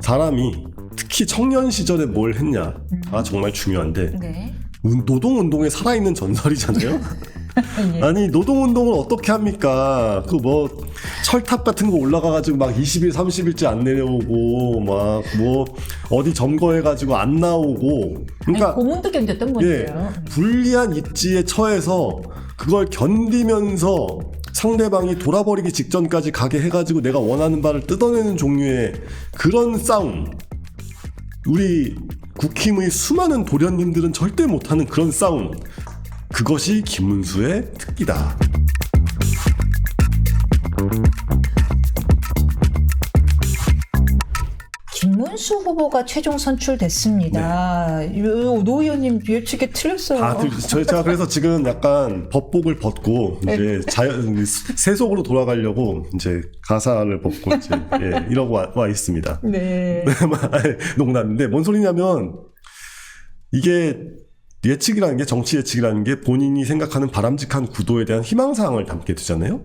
사람이 특히 청년 시절에 뭘 했냐가 정말 중요한데 네. 노동운동에 살아있는 전설이잖아요. 예. 아니 노동운동을 어떻게 합니까? 그 뭐 철탑 같은 거 올라가가지고 막 20일 30일째 안 내려오고 막 뭐 어디 점거해가지고 안 나오고 그러니까 아니, 고문도 견뎠던 분이에요. 불리한 입지에 처해서 그걸 견디면서 상대방이 돌아버리기 직전까지 가게 해가지고 내가 원하는 바를 뜯어내는 종류의 그런 싸움, 우리 국힘의 수많은 도련님들은 절대 못하는 그런 싸움, 그것이 김문수의 특기다. 김문수 후보가 최종 선출됐습니다. 노 의원님 예측이 틀렸어요. 제가 그래서 지금 약간 법복을 벗고 이제 세속으로 돌아가려고 이제 가사를 벗고 이제 이러고 와 있습니다. 네. 농담인데 뭔 소리냐면 이게 예측이라는 게 정치 예측이라는 게 본인이 생각하는 바람직한 구도에 대한 희망사항을 담게 되잖아요.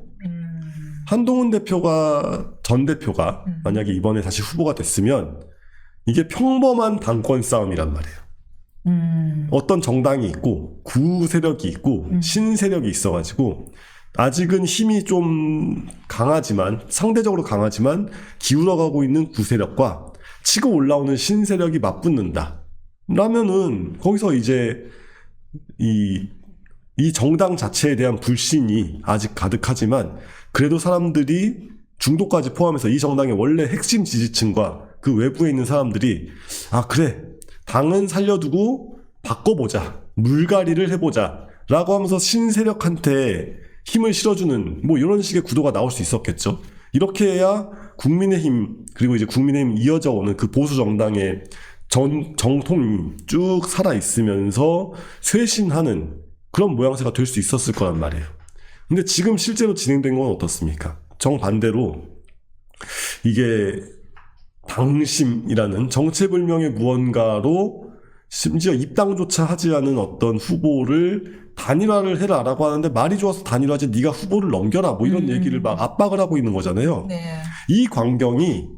한동훈 대표가 전 대표가 만약에 이번에 다시 후보가 됐으면 이게 평범한 당권 싸움이란 말이에요. 어떤 정당이 있고 구 세력이 있고 신 세력이 있어가지고 아직은 힘이 좀 강하지만 상대적으로 강하지만 기울어가고 있는 구 세력과 치고 올라오는 신 세력이 맞붙는다. 라면은 거기서 이제 이 정당 자체에 대한 불신이 아직 가득하지만 그래도 사람들이 중도까지 포함해서 이 정당의 원래 핵심 지지층과 그 외부에 있는 사람들이 아 그래 당은 살려두고 바꿔보자 물갈이를 해보자 라고 하면서 신세력한테 힘을 실어주는 뭐 이런 식의 구도가 나올 수 있었겠죠. 이렇게 해야 국민의힘 그리고 이제 국민의힘 이어져 오는 그 보수 정당의 정통이 쭉 살아있으면서 쇄신하는 그런 모양새가 될 수 있었을 거란 말이에요. 근데 지금 실제로 진행된 건 어떻습니까? 정반대로 이게 당심이라는 정체불명의 무언가로 심지어 입당조차 하지 않은 어떤 후보를 단일화를 해라라고 하는데 말이 좋아서 단일화지 네가 후보를 넘겨라 뭐 이런 얘기를 막 압박을 하고 있는 거잖아요. 네. 이 광경이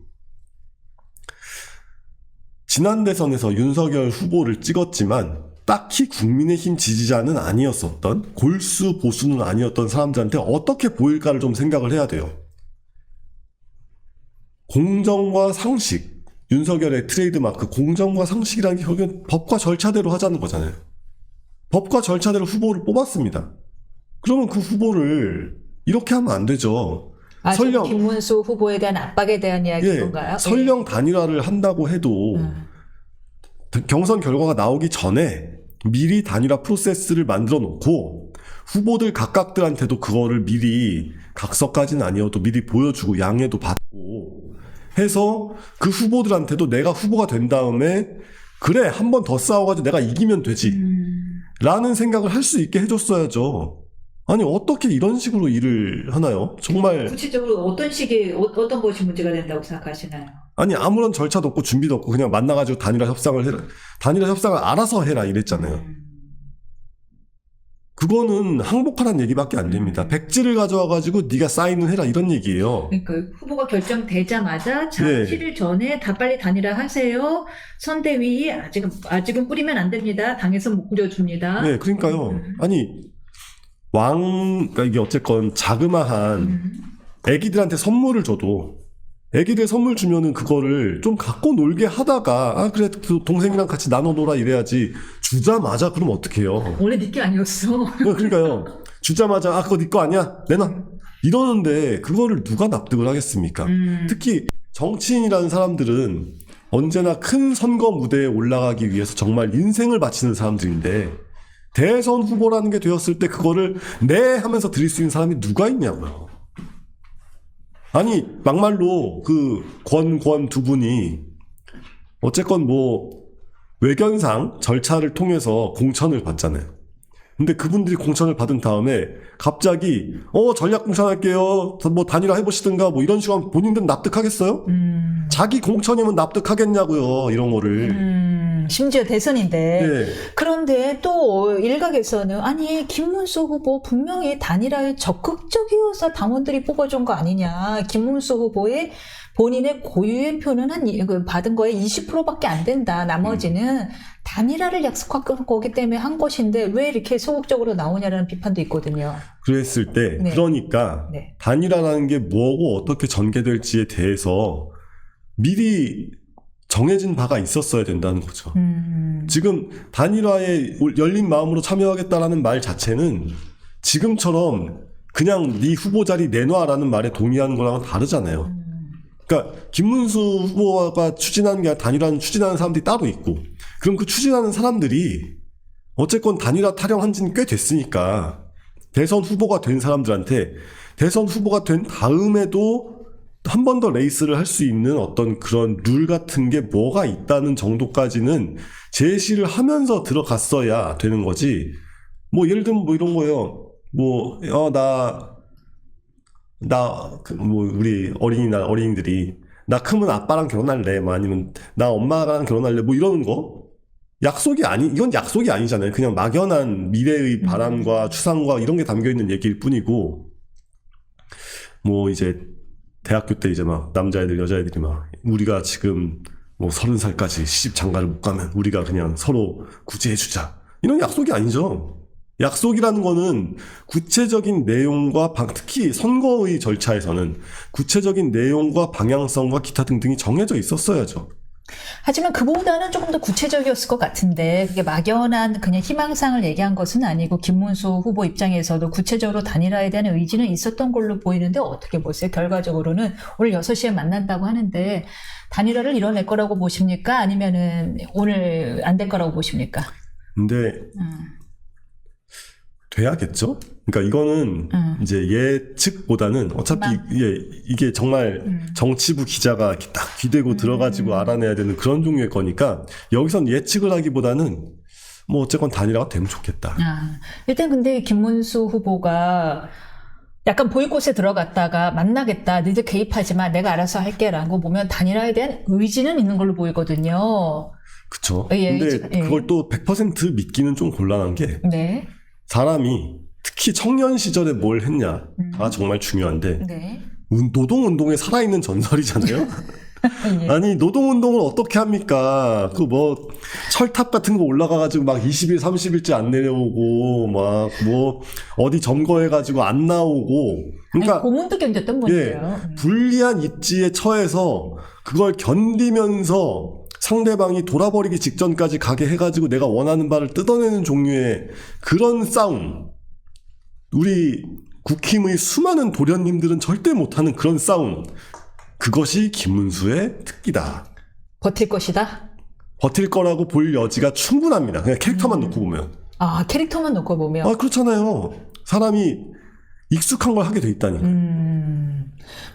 지난 대선에서 윤석열 후보를 찍었지만 딱히 국민의힘 지지자는 아니었었던 골수 보수는 아니었던 사람들한테 어떻게 보일까를 좀 생각을 해야 돼요. 공정과 상식, 윤석열의 트레이드마크 공정과 상식이라는 게 결국엔 법과 절차대로 하자는 거잖아요. 법과 절차대로 후보를 뽑았습니다. 그러면 그 후보를 이렇게 하면 안 되죠. 설령 김문수 후보에 대한 압박에 대한 이야기인가요? 설령 단일화를 한다고 해도 경선 결과가 나오기 전에 미리 단일화 프로세스를 만들어 놓고 후보들 각각들한테도 그거를 미리 각서까지는 아니어도 미리 보여주고 양해도 받고 해서 그 후보들한테도 내가 후보가 된 다음에 그래 한 번 더 싸워가지고 내가 이기면 되지 라는 생각을 할 수 있게 해줬어야죠. 아니 어떻게 이런 식으로 일을 하나요? 정말 구체적으로 어떤 식의 어떤 것이 문제가 된다고 생각하시나요? 아니 아무런 절차도 없고 준비도 없고 그냥 만나가지고 단일화 협상을 해라. 단일화 협상을 알아서 해라 이랬잖아요. 그거는 항복하라는 얘기밖에 안 됩니다. 백지를 가져와가지고 네가 사인을 해라 이런 얘기예요. 그러니까 후보가 결정되자마자 7일 전에 다 빨리 단일화 하세요. 선대위 아직은 뿌리면 안 됩니다. 당에서 못 뿌려줍니다. 네, 그러니까요. 아니 그러니까 이게 어쨌건 자그마한 애기들한테 선물을 줘도 애기들 선물 주면은 그거를 좀 갖고 놀게 하다가 아 그래 동생이랑 같이 나눠 놀아 이래야지 주자마자 그럼 어떡해요. 원래 네 게 아니었어. 그러니까요. 주자마자 아 그거 네 거 아니야 내놔 이러는데 그거를 누가 납득을 하겠습니까? 특히 정치인이라는 사람들은 언제나 큰 선거 무대에 올라가기 위해서 정말 인생을 바치는 사람들인데 대선 후보라는 게 되었을 때 그거를 네 하면서 드릴 수 있는 사람이 누가 있냐고요. 아니 막말로 그 권 두 분이 어쨌건 뭐 외견상 절차를 통해서 공천을 받잖아요. 근데 그분들이 공천을 받은 다음에 갑자기 전략 공천할게요 뭐 단일화 해보시든가 뭐 이런 식으로 하면 본인들은 납득하겠어요? 자기 공천이면 납득하겠냐고요 이런 거를. 심지어 대선인데. 네. 그런데 또 일각에서는 아니 김문수 후보 분명히 단일화에 적극적이어서 당원들이 뽑아준 거 아니냐. 김문수 후보의 본인의 고유의 표는 받은 거에 20%밖에 안 된다. 나머지는 단일화를 약속한 거기 때문에 한 것인데 왜 이렇게 소극적으로 나오냐라는 비판도 있거든요. 그랬을 때 네. 그러니까 네. 단일화라는 게 뭐고 어떻게 전개될지에 대해서 미리 정해진 바가 있었어야 된다는 거죠. 지금 단일화에 열린 마음으로 참여하겠다라는 말 자체는 지금처럼 그냥 네 후보 자리 내놔라는 말에 동의하는 거랑은 다르잖아요. 그러니까 김문수 후보가 추진하는 게 아니라 단일화는 추진하는 사람들이 따로 있고, 그럼 그 추진하는 사람들이 어쨌건 단일화 타령한 지는 꽤 됐으니까 대선 후보가 된 사람들한테 대선 후보가 된 다음에도 한 번 더 레이스를 할 수 있는 어떤 그런 룰 같은 게 뭐가 있다는 정도까지는 제시를 하면서 들어갔어야 되는 거지. 뭐 예를 들면 뭐 이런 거요. 뭐 우리 어린이들이 나 크면 아빠랑 결혼할래, 뭐 아니면 나 엄마랑 결혼할래, 뭐 이러는 거 이건 약속이 아니잖아요. 그냥 막연한 미래의 바람과 추상과 이런 게 담겨 있는 얘기일 뿐이고, 뭐 이제 대학교 때 이제 막 남자애들 여자애들이 막 우리가 지금 뭐 30살까지 시집 장가를 못 가면 우리가 그냥 서로 구제해주자, 이런 약속이 아니죠. 약속이라는 거는 구체적인 내용과 특히 선거의 절차에서는 구체적인 내용과 방향성과 기타 등등이 정해져 있었어야죠. 하지만 그보다는 조금 더 구체적이었을 것 같은데 그게 막연한 그냥 희망상을 얘기한 것은 아니고 김문수 후보 입장에서도 구체적으로 단일화에 대한 의지는 있었던 걸로 보이는데 어떻게 보세요? 결과적으로는 오늘 6시에 만난다고 하는데 단일화를 이뤄낼 거라고 보십니까? 아니면은 오늘 안 될 거라고 보십니까? 근데 돼야겠죠? 그러니까 이거는 이제 예측보다는 어차피 이게 정말 정치부 기자가 이렇게 딱 귀대고 들어가지고 알아내야 되는 그런 종류의 거니까 여기선 예측을 하기보다는 뭐 어쨌건 단일화가 되면 좋겠다. 일단 근데 김문수 후보가 약간 보이콧에 들어갔다가 만나겠다, 너희들 개입하지 마, 내가 알아서 할게라고 보면 단일화에 대한 의지는 있는 걸로 보이거든요. 그쵸. 근데 그걸 또 100% 믿기는 좀 곤란한 게 네. 사람이 특히 청년 시절에 뭘 했냐가 정말 중요한데 네. 노동운동에 살아있는 전설이잖아요. 예. 아니 노동운동을 어떻게 합니까? 그 뭐 철탑 같은 거 올라가가지고 막 20일 30일째 안 내려오고 막 뭐 어디 점거해가지고 안 나오고, 그러니까 아니, 고문도 견뎠던 분이에요. 불리한 입지에 처해서 그걸 견디면서 상대방이 돌아버리기 직전까지 가게 해가지고 내가 원하는 바를 뜯어내는 종류의 그런 싸움, 우리 국힘의 수많은 도련님들은 절대 못하는 그런 싸움, 그것이 김문수의 특기다. 버틸 것이다? 버틸 거라고 볼 여지가 충분합니다. 그냥 캐릭터만 놓고 보면. 캐릭터만 놓고 보면. 그렇잖아요. 사람이 익숙한 걸 하게 돼 있다니까.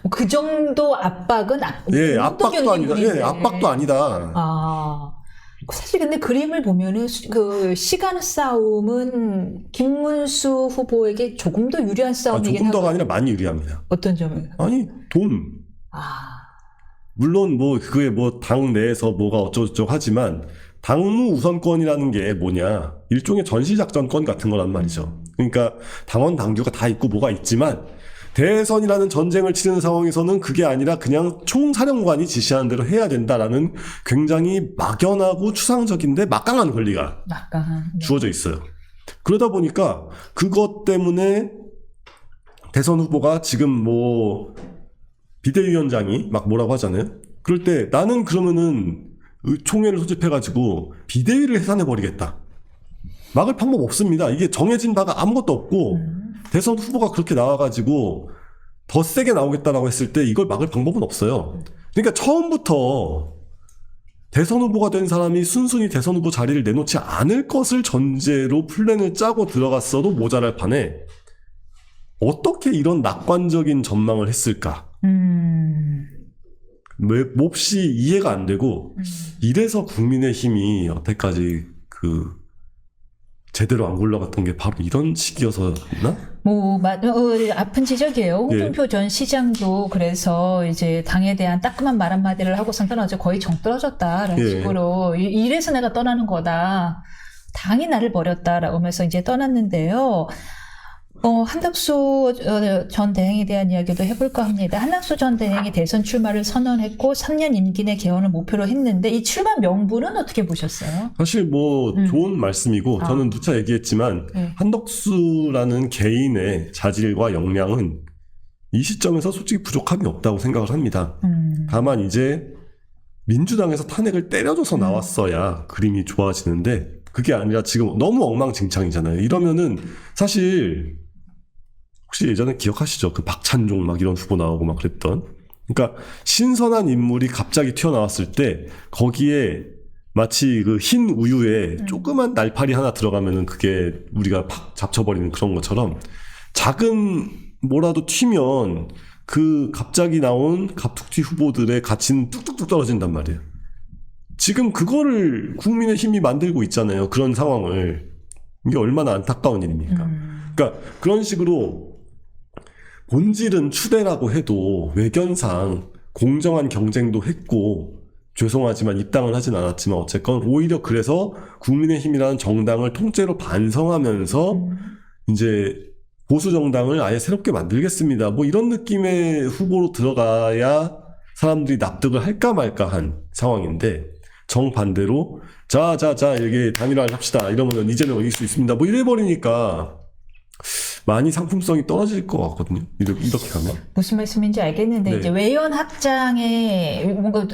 뭐 그 정도 압박은 압박도 아니다. 압박도 아니다. 사실 근데 그림을 보면은 그 시간 싸움은 김문수 후보에게 조금 더 유리한 싸움이긴 조금 더가 아니라 많이 유리합니다. 어떤 점에서? 아니 돈. 물론 뭐 그게 뭐 당 내에서 뭐가 어쩌고저쩌고 하지만 당무 우선권이라는 게 뭐냐, 일종의 전시작전권 같은 거란 말이죠. 그러니까 당원 당규가 다 있고 뭐가 있지만 대선이라는 전쟁을 치르는 상황에서는 그게 아니라 그냥 총사령관이 지시하는 대로 해야 된다라는 굉장히 막연하고 추상적인데 막강한 권리가 주어져 있어요. 그러다 보니까 그것 때문에 대선 후보가 지금 뭐 비대위원장이 막 뭐라고 하잖아요. 그럴 때 나는 그러면은 총회를 소집해가지고 비대위를 해산해버리겠다. 막을 방법 없습니다. 이게 정해진 바가 아무것도 없고 대선 후보가 그렇게 나와가지고 더 세게 나오겠다라고 했을 때 이걸 막을 방법은 없어요. 그러니까 처음부터 대선 후보가 된 사람이 순순히 대선 후보 자리를 내놓지 않을 것을 전제로 플랜을 짜고 들어갔어도 모자랄 판에 어떻게 이런 낙관적인 전망을 했을까? 몹시 이해가 안 되고, 이래서 국민의힘이 여태까지 제대로 안 굴러갔던 게 바로 이런 식이어서였나? 아픈 지적이에요. 홍준표 전 시장도 그래서 이제 당에 대한 따끔한 말 한마디를 하고선 떠나죠. 거의 정 떨어졌다라는 식으로. 이래서 내가 떠나는 거다. 당이 나를 버렸다라고 하면서 이제 떠났는데요. 한덕수 전 대행에 대한 이야기도 해볼까 합니다. 한덕수 전 대행이 대선 출마를 선언했고 3년 임기 내 개헌을 목표로 했는데 이 출마 명분은 어떻게 보셨어요? 사실 뭐 좋은 말씀이고 저는 누차 얘기했지만 네. 한덕수라는 개인의 자질과 역량은 이 시점에서 솔직히 부족함이 없다고 생각을 합니다. 다만 이제 민주당에서 탄핵을 때려줘서 나왔어야 그림이 좋아지는데 그게 아니라 지금 너무 엉망진창이잖아요. 이러면은 사실 혹시 예전에 기억하시죠? 그 박찬종 막 이런 후보 나오고 막 그랬던. 그러니까 신선한 인물이 갑자기 튀어나왔을 때 거기에 마치 그 흰 우유에 조그만 날파리 하나 들어가면은 그게 우리가 팍 잡쳐버리는 그런 것처럼 작은 뭐라도 튀면 그 갑자기 나온 갑툭튀 후보들의 가치는 뚝뚝뚝 떨어진단 말이에요. 지금 그거를 국민의힘이 만들고 있잖아요. 그런 상황을. 이게 얼마나 안타까운 일입니까? 그러니까 그런 식으로 본질은 추대라고 해도 외견상 공정한 경쟁도 했고 죄송하지만 입당은 하진 않았지만 어쨌건 오히려 그래서 국민의힘이라는 정당을 통째로 반성하면서 이제 보수 정당을 아예 새롭게 만들겠습니다. 뭐 이런 느낌의 후보로 들어가야 사람들이 납득을 할까 말까 한 상황인데 정반대로 자 이게 단일화를 합시다 이러면 이재명 이길 수 있습니다. 뭐 이래버리니까 많이 상품성이 떨어질 것 같거든요. 이렇게 가면. 무슨 말씀인지 알겠는데, 네. 이제 외연 확장의 뭔가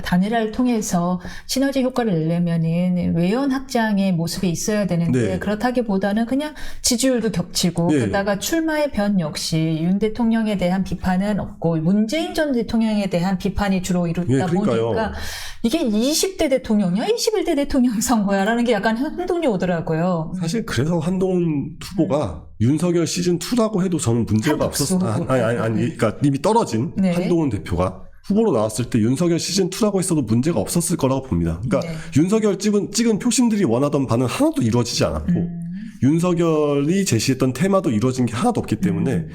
단일화를 통해서 시너지 효과를 내려면은 외연 확장의 모습이 있어야 되는데, 네. 그렇다기보다는 그냥 지지율도 겹치고, 네. 게다가 출마의 변 역시 윤 대통령에 대한 비판은 없고, 문재인 전 대통령에 대한 비판이 주로 이루다 예, 그러니까요. 보니까, 이게 20대 대통령이야? 21대 대통령 선거야? 라는 게 약간 혼돈이 오더라고요. 사실 그래서 한동훈 후보가 윤석열 시즌2라고 해도 저는 문제가 한덕수 없었어요. 후보. 아니, 그러니까 이미 떨어진 네. 한동훈 대표가 후보로 나왔을 때 윤석열 시즌2라고 했어도 문제가 없었을 거라고 봅니다. 그러니까 네. 윤석열 찍은 표심들이 원하던 바는 하나도 이루어지지 않았고 윤석열이 제시했던 테마도 이루어진 게 하나도 없기 때문에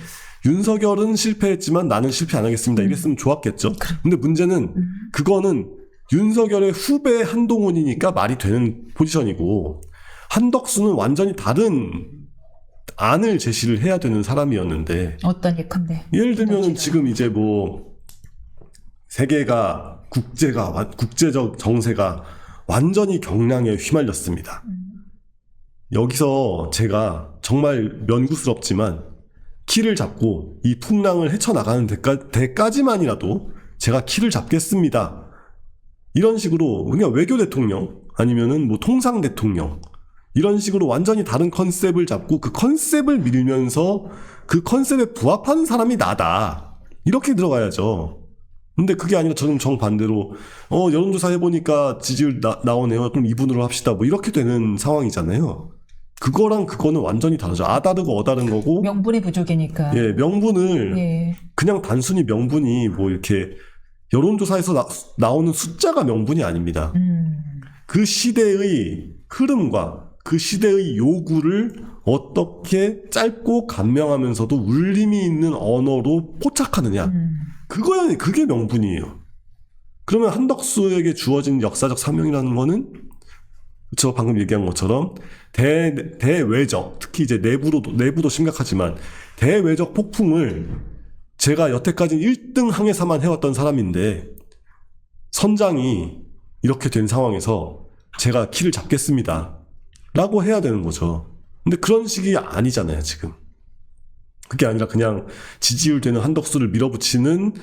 윤석열은 실패했지만 나는 실패 안 하겠습니다. 이랬으면 좋았겠죠. 근데 문제는 그거는 윤석열의 후배 한동훈이니까 말이 되는 포지션이고 한덕수는 완전히 다른 안을 제시를 해야 되는 사람이었는데 어떤 예컨대? 예를 들면은 지금 이제 뭐 세계가 국제적 정세가 완전히 경량에 휘말렸습니다. 여기서 제가 정말 면구스럽지만 키를 잡고 이 풍랑을 헤쳐나가는 데까지만이라도 제가 키를 잡겠습니다. 이런 식으로 그냥 외교 대통령 아니면은 뭐 통상 대통령 이런 식으로 완전히 다른 컨셉을 잡고 그 컨셉을 밀면서 그 컨셉에 부합하는 사람이 나다. 이렇게 들어가야죠. 근데 그게 아니라 저는 정반대로 여론조사 해보니까 지지율 나오네요. 그럼 이분으로 합시다. 뭐 이렇게 되는 상황이잖아요. 그거랑 그거는 완전히 다르죠. 아다르고 어다른 거고. 명분의 부족이니까. 예, 명분을 예. 그냥 단순히 명분이 뭐 이렇게 여론조사에서 나오는 숫자가 명분이 아닙니다. 그 시대의 흐름과 그 시대의 요구를 어떻게 짧고 간명하면서도 울림이 있는 언어로 포착하느냐. 그게 명분이에요. 그러면 한덕수에게 주어진 역사적 사명이라는 거는 저 방금 얘기한 것처럼 대외적, 특히 이제 내부도 심각하지만 대외적 폭풍을 제가 여태까지 1등 항해사만 해왔던 사람인데 선장이 이렇게 된 상황에서 제가 키를 잡겠습니다. 라고 해야 되는 거죠. 근데 그런 식이 아니잖아요, 지금. 그게 아니라 그냥 지지율 되는 한덕수를 밀어붙이는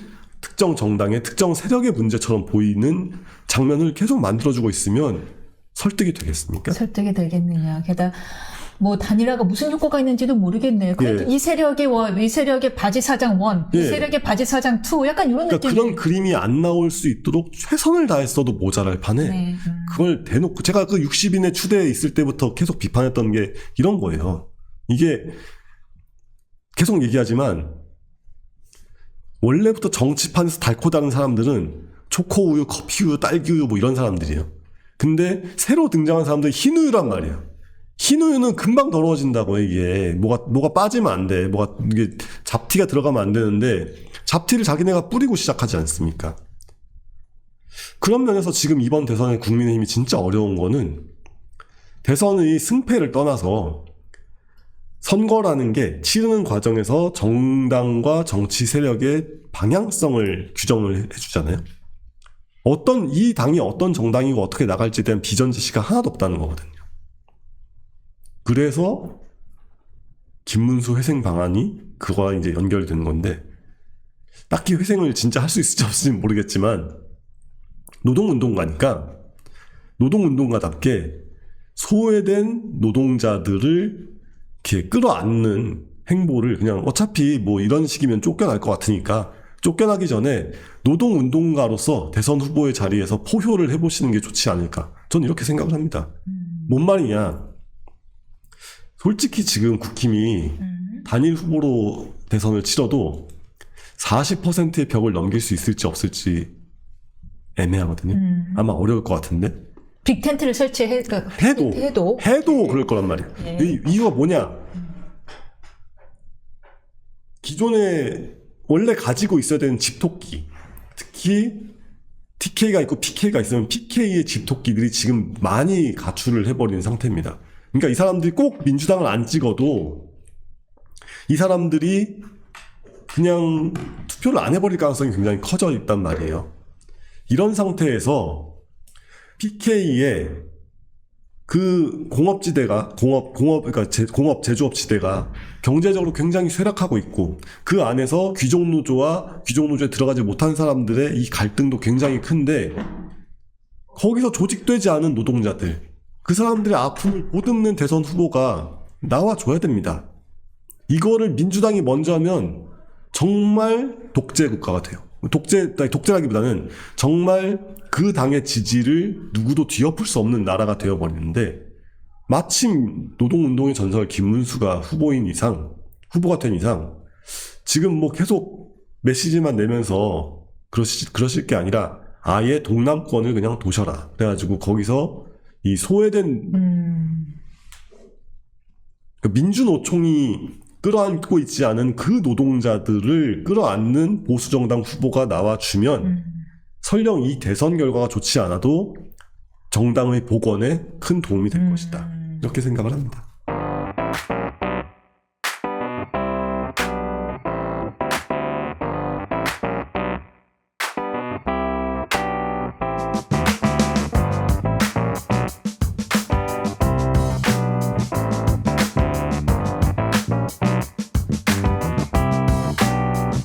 특정 정당의 특정 세력의 문제처럼 보이는 장면을 계속 만들어주고 있으면 설득이 되겠습니까? 설득이 되겠느냐. 게다가 뭐 단일화가 무슨 효과가 있는지도 모르겠네요. 예. 이 세력의 바지 사장 1, 이 예. 세력의 바지 사장 2, 약간 이런 그러니까 느낌. 그런 그림이 안 나올 수 있도록 최선을 다했어도 모자랄 판에 네. 그걸 대놓고 제가 그 60인의 추대에 있을 때부터 계속 비판했던 게 이런 거예요. 이게 계속 얘기하지만 원래부터 정치판에서 닳고 다른 사람들은 초코우유, 커피우유, 딸기우유 뭐 이런 사람들이에요. 근데 새로 등장한 사람들이 흰우유란 말이에요. 흰우유는 금방 더러워진다고 이게 뭐가 빠지면 안 돼. 이게 잡티가 들어가면 안 되는데 잡티를 자기네가 뿌리고 시작하지 않습니까? 그런 면에서 지금 이번 대선에 국민의힘이 진짜 어려운 거는 대선의 승패를 떠나서 선거라는 게 치르는 과정에서 정당과 정치 세력의 방향성을 규정을 해주잖아요. 이 당이 어떤 정당이고 어떻게 나갈지에 대한 비전 제시가 하나도 없다는 거거든요. 그래서 김문수 회생 방안이 그거와 이제 연결되는 건데, 딱히 회생을 진짜 할 수 있을지 없을지는 모르겠지만, 노동운동가니까 노동운동가답게 소외된 노동자들을 이렇게 끌어안는 행보를 그냥 어차피 뭐 이런 식이면 쫓겨날 것 같으니까 쫓겨나기 전에 노동운동가로서 대선 후보의 자리에서 포효를 해보시는 게 좋지 않을까. 전 이렇게 생각을 합니다. 뭔 말이냐. 솔직히 지금 국힘이 단일 후보로 대선을 치러도 40%의 벽을 넘길 수 있을지 없을지 애매하거든요. 아마 어려울 것 같은데. 빅텐트를 해도 그럴 거란 말이에요. 이유가 뭐냐? 기존에 원래 가지고 있어야 되는 집토끼, 특히 TK가 있고 PK가 있으면 PK의 집토끼들이 지금 많이 가출을 해버린 상태입니다. 그러니까 이 사람들이 꼭 민주당을 안 찍어도 이 사람들이 그냥 투표를 안 해버릴 가능성이 굉장히 커져 있단 말이에요. 이런 상태에서 PK의 그 공업지대가 그러니까 공업 제조업지대가 경제적으로 굉장히 쇠락하고 있고, 그 안에서 귀족노조에 들어가지 못한 사람들의 이 갈등도 굉장히 큰데, 거기서 조직되지 않은 노동자들, 그 사람들의 아픔을 보듬는 대선 후보가 나와줘야 됩니다. 이거를 민주당이 먼저 하면 정말 독재 국가가 돼요. 독재라기보다는 정말 그 당의 지지를 누구도 뒤엎을 수 없는 나라가 되어버리는데, 마침 노동운동의 전설 김문수가 후보가 된 이상, 지금 뭐 계속 메시지만 내면서 그러실 게 아니라 아예 동남권을 그냥 도셔라. 그래가지고 거기서 이 소외된 민주노총이 끌어안고 있지 않은 그 노동자들을 끌어안는 보수정당 후보가 나와주면 설령 이 대선 결과가 좋지 않아도 정당의 복원에 큰 도움이 될 것이다. 이렇게 생각을 합니다.